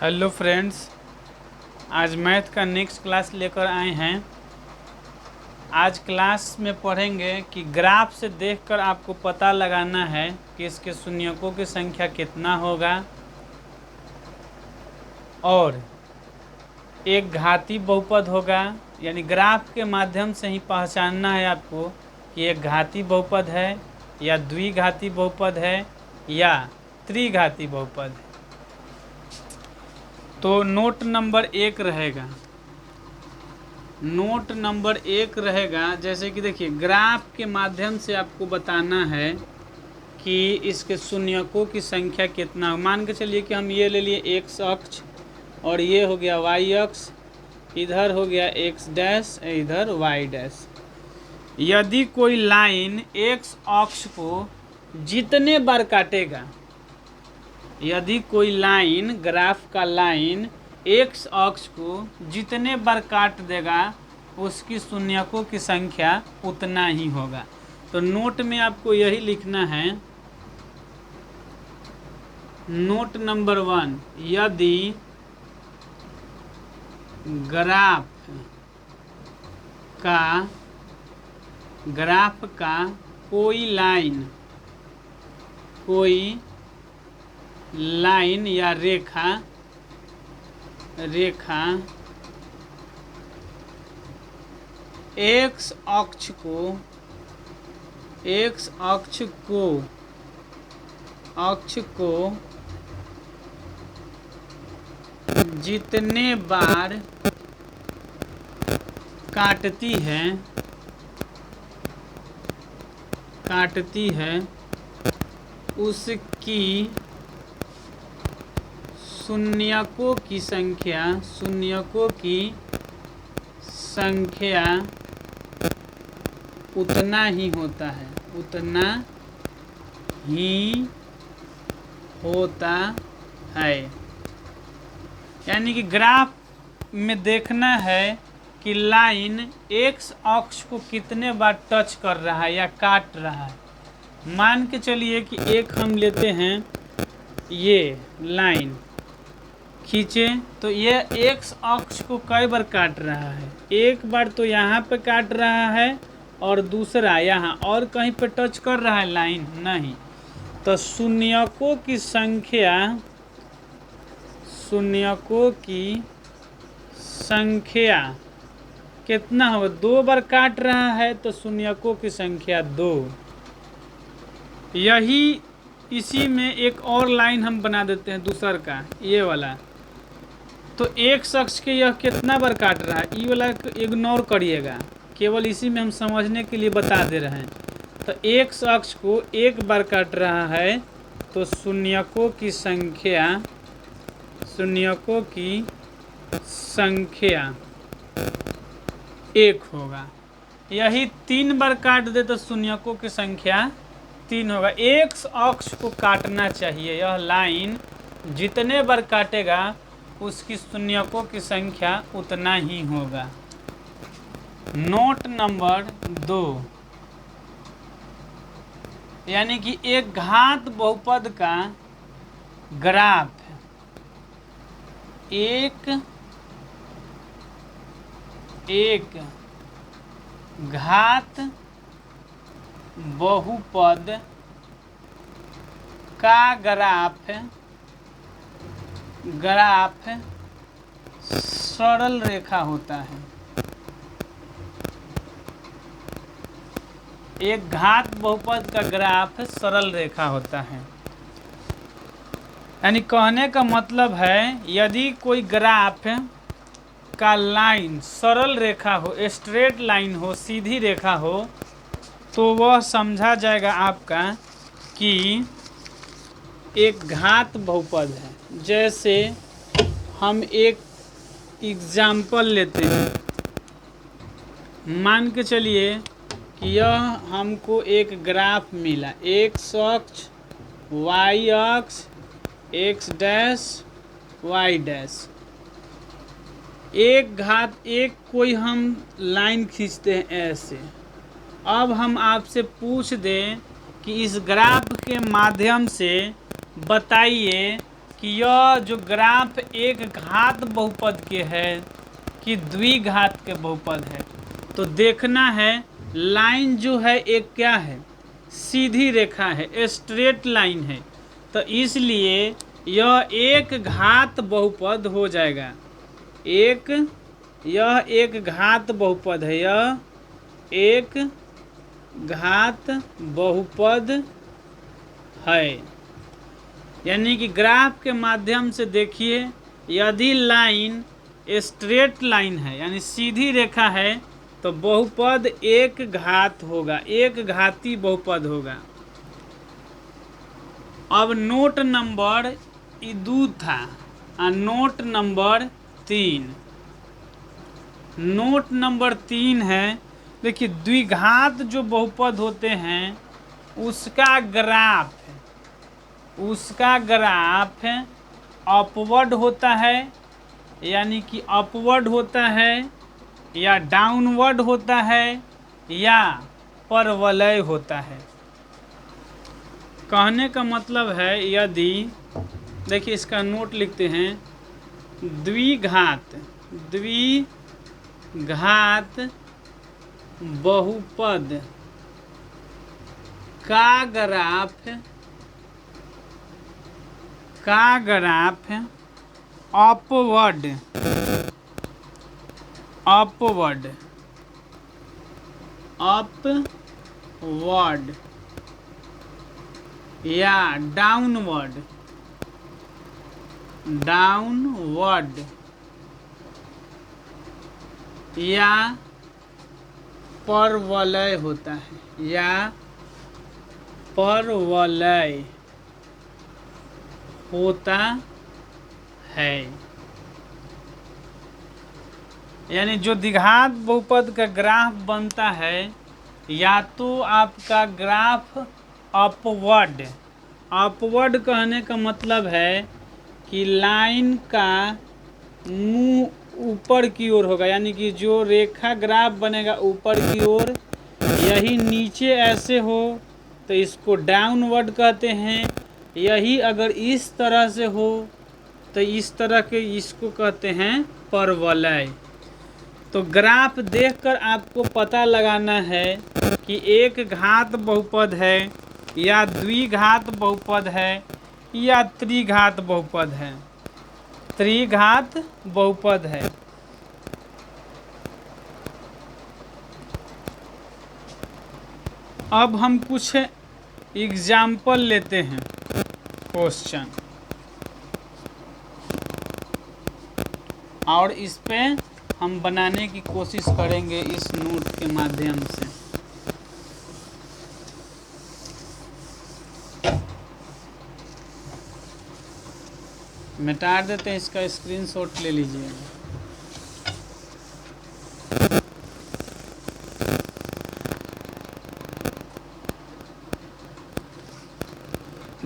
Hello friends, आज math का next class लेकर आए हैं। आज क्लास में पढ़ेंगे कि ग्राफ से देखकर आपको पता लगाना है कि इसके शून्यकों की संख्या कितना होगा और एक घाती बहुपद होगा। यानी ग्राफ के माध्यम से ही पहचानना है आपको कि एक घाती बहुपद है या द्विघाती बहुपद है या त्रिघाती बहुपद है। तो नोट नंबर 1 रहेगा। नोट नंबर 1 रहेगा, जैसे कि देखिए ग्राफ के माध्यम से आपको बताना है कि इसके शून्यकों की संख्या कितना हो। मान के चलिए कि हम ये ले लिए एक्स अक्ष और ये हो गया वाई अक्ष, इधर हो गया एक्स डैश, इधर वाई डैश। यदि कोई लाइन एक्स अक्ष को जितने बार काटेगा, यदि कोई लाइन, ग्राफ का लाइन एक्स अक्ष को जितने बार काट देगा उसकी शून्यकों की संख्या उतना ही होगा। तो नोट में आपको यही लिखना है। नोट नंबर 1, यदि ग्राफ का कोई लाइन या रेखा एक्स अक्ष को जितने बार काटती है उसकी शून्यकों की संख्या उतना ही होता है। यानी कि ग्राफ में देखना है कि लाइन एक्स अक्ष को कितने बार टच कर रहा है या काट रहा है। मान के चलिए कि एक हम लेते हैं, ये लाइन खींचे तो ये एक्स अक्ष को कई बार काट रहा है। एक बार तो यहाँ पे काट रहा है और दूसरा यहाँ, और कहीं पे टच कर रहा है लाइन? नहीं। तो शून्यकों की संख्या कितना होगा? 2 बार काट रहा है तो शून्यकों की संख्या 2। इसी में एक और लाइन हम बना देते हैं दूसर का, ये वाला। तो एक शख्स के यह कितना बार काट रहा है, ये वाला इग्नोर करिएगा, केवल इसी में हम समझने के लिए बता दे रहे हैं। तो एक शख्स को एक बार काट रहा है तो शून्यकों की संख्या 1 होगा। यही 3 बार काट दे तो शून्यकों की संख्या 3 होगा। एक अक्ष को काटना चाहिए, यह लाइन जितने बार काटेगा उसकी शून्यकों की संख्या उतना ही होगा। नोट नंबर 2, यानी कि एक घात बहुपद का ग्राफ एक घात बहुपद का ग्राफ सरल रेखा होता है। एक घात बहुपद का ग्राफ सरल रेखा होता है। यानी कहने का मतलब है, यदि कोई ग्राफ का लाइन सरल रेखा हो, स्ट्रेट लाइन हो, सीधी रेखा हो, तो वह समझा जाएगा आपका कि एक घात बहुपद है। जैसे हम एक एग्जाम्पल लेते हैं। मान के चलिए कि यह हमको एक ग्राफ मिला, एक्स अक्ष, वाई अक्ष, एक्स डैश, वाई डैश। एक कोई हम लाइन खींचते हैं ऐसे। अब हम आपसे पूछ दें कि इस ग्राफ के माध्यम से बताइए कि यह जो ग्राफ एक घात बहुपद के है कि द्विघात के बहुपद है। तो देखना है लाइन जो है एक क्या है, सीधी रेखा है, स्ट्रेट लाइन है। तो इसलिए यह एक घात बहुपद हो जाएगा। यह एक घात बहुपद है, यह एक घात बहुपद है। यानी कि ग्राफ के माध्यम से देखिए, यदि लाइन स्ट्रेट लाइन है यानी सीधी रेखा है तो बहुपद एक घात होगा, एक घाती बहुपद होगा। अब नोट नंबर 2 था और नोट नंबर 3। नोट नंबर 3 है, देखिए द्विघात जो बहुपद होते हैं उसका ग्राफ अपवर्ड होता है, यानी कि अपवर्ड होता है या डाउनवर्ड होता है या परवलय होता है। कहने का मतलब है, यदि देखिए इसका नोट लिखते हैं, द्विघात बहुपद का ग्राफ अपवर्ड या डाउनवर्ड या परवलय होता है, या परवलय होता है। यानी जो द्विघात बहुपद का ग्राफ बनता है, या तो आपका ग्राफ अपवर्ड कहने का मतलब है कि लाइन का मुंह ऊपर की ओर होगा, यानी कि जो रेखा ग्राफ बनेगा ऊपर की ओर, यही नीचे ऐसे हो तो इसको डाउनवर्ड कहते हैं। यही अगर इस तरह से हो तो इस तरह के इसको कहते हैं परवलय। तो ग्राफ देखकर आपको पता लगाना है कि एक घात बहुपद है या द्विघात बहुपद है या त्रिघात बहुपद है। त्रिघात बहुपद है। अब हम कुछ एग्जाम्पल लेते हैं, क्वेश्चन, और इस पे हम बनाने की कोशिश करेंगे इस नोट के माध्यम से। मिटा देते हैं, इसका स्क्रीनशॉट ले लीजिए।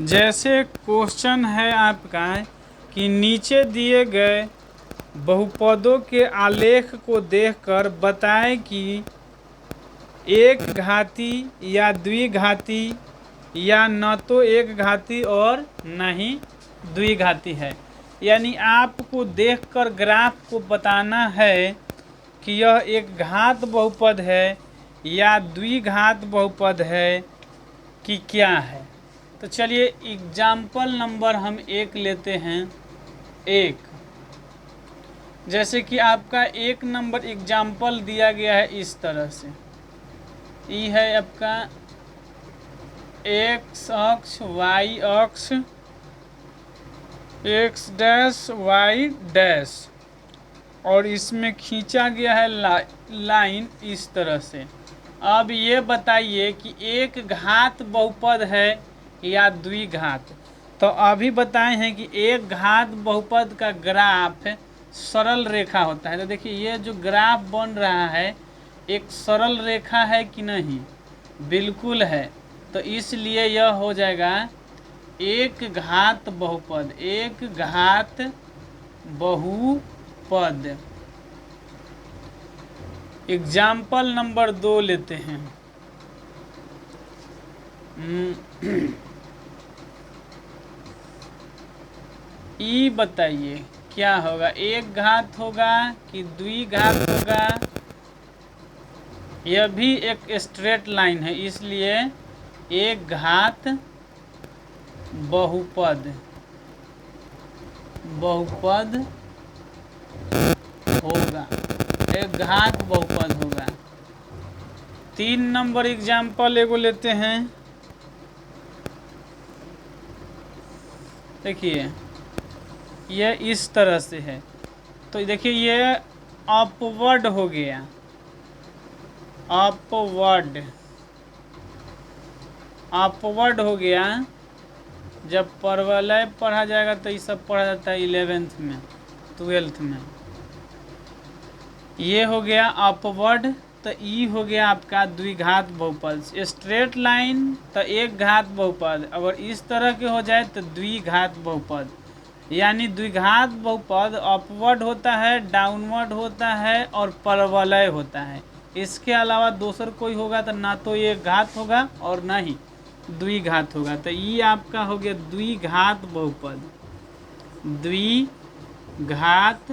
जैसे क्वेश्चन है आपका कि नीचे दिए गए बहुपदों के आलेख को देखकर बताएं कि एक घाती या द्विघाती या न तो एक घाती और न ही द्विघाती है। यानी आपको देखकर ग्राफ को बताना है कि यह एक घात बहुपद है या द्विघात बहुपद है कि क्या है। तो चलिए एग्जाम्पल नंबर हम 1 लेते हैं। 1, जैसे कि आपका 1 नंबर एग्जाम्पल दिया गया है इस तरह से। ये है आपका x अक्ष, y अक्ष, x डैश y डैश, और इसमें खींचा गया है लाइन इस तरह से। अब ये बताइए कि एक घात बहुपद है या द्विघात। तो अभी बताए हैं कि एक घात बहुपद का ग्राफ सरल रेखा होता है। तो देखिए ये जो ग्राफ बन रहा है एक सरल रेखा है कि नहीं, बिल्कुल है। तो इसलिए यह हो जाएगा एक घात बहुपद, एक घात बहुपद। एग्जाम्पल नंबर 2 लेते हैं। ई बताइए क्या होगा, एक घात होगा कि द्विघात होगा। यह भी एक स्ट्रेट लाइन है, इसलिए एक घात बहुपद होगा, एक घात बहुपद होगा। 3 नंबर एग्जाम्पल एगो लेते हैं। देखिए यह इस तरह से है, तो देखिए ये अपवर्ड हो गया, अपवर्ड हो गया। जब परवलय पढ़ा जाएगा तो ये सब पढ़ा जाता है 11th में 12th में। ये हो गया अपवर्ड, तो ई हो गया आपका द्विघात बहुपद। स्ट्रेट लाइन तो एक घात बहुपद, अगर इस तरह के हो जाए तो द्विघात बहुपद। यानी द्विघात बहुपद अपवर्ड होता है, डाउनवर्ड होता है और परवलय होता है। इसके अलावा दूसर कोई होगा तो ना तो ये घात होगा और ना ही द्विघात होगा। तो ये आपका हो गया द्विघात बहुपद, द्विघात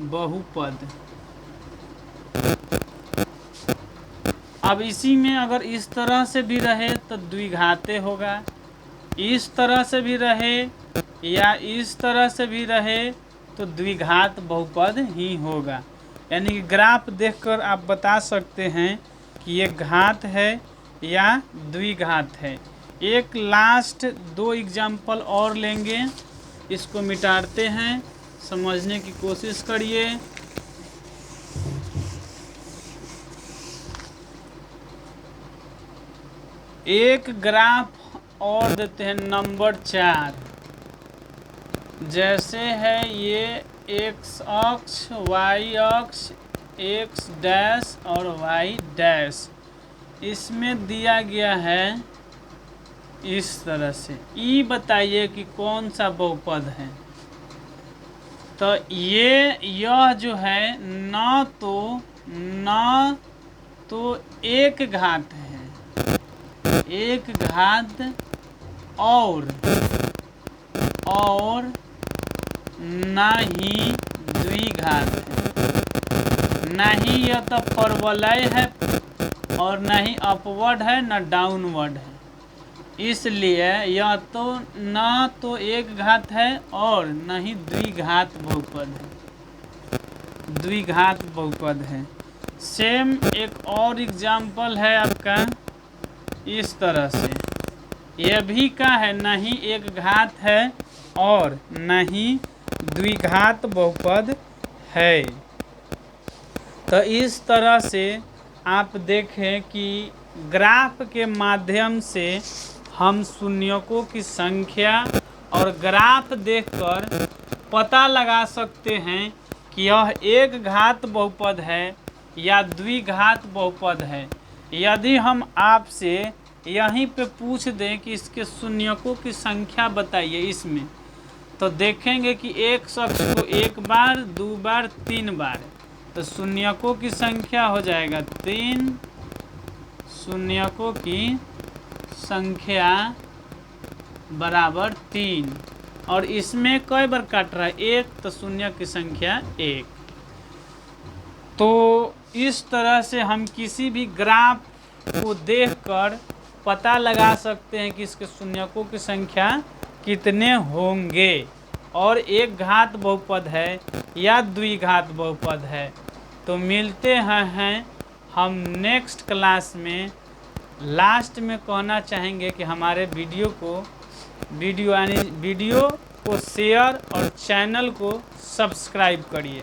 बहुपद। अब इसी में अगर इस तरह से भी रहे तो द्विघाते होगा, इस तरह से भी रहे या इस तरह से भी रहे तो द्विघात बहुपद ही होगा। यानी कि ग्राफ देखकर आप बता सकते हैं कि ये घात है या द्विघात है। एक लास्ट 2 एग्जाम्पल और लेंगे, इसको मिटाते हैं, समझने की कोशिश करिए। एक ग्राफ और देते हैं नंबर 4। जैसे है ये x अक्ष, y अक्ष, x डैश और y डैश, इसमें दिया गया है इस तरह से। ई बताइए कि कौन सा बहुपद है। तो यह जो है न तो एक घात है, एक घात और ना ही द्विघात है। ना ही यह तो परवलय है और ना ही अपवर्ड है ना डाउनवर्ड है, इसलिए यह तो ना तो एक घात है और ना ही द्विघात बहुपद है, द्विघात बहुपद है। सेम एक और एग्जाम्पल है आपका इस तरह से, यह भी का है ना ही एक घात है और ना ही द्विघात बहुपद है। तो इस तरह से आप देखें कि ग्राफ के माध्यम से हम शून्यकों की संख्या और ग्राफ देखकर पता लगा सकते हैं कि यह एक घात बहुपद है या द्विघात बहुपद है। यदि हम आपसे यहीं पे पूछ दें कि इसके शून्यकों की संख्या बताइए इसमें, तो देखेंगे कि एक शख्स को एक बार, 2 बार, 3 बार, तो शून्यकों की संख्या हो जाएगा 3। शून्यकों की संख्या बराबर 3, और इसमें कई बार काट रहा है 1, तो शून्य की संख्या 1। तो इस तरह से हम किसी भी ग्राफ को देखकर पता लगा सकते हैं कि इसके शून्यकों की संख्या कितने होंगे और एक घात बहुपद है या द्विघात बहुपद है। तो मिलते हैं हम नेक्स्ट क्लास में। लास्ट में कहना चाहेंगे कि हमारे वीडियो को शेयर और चैनल को सब्सक्राइब करिए।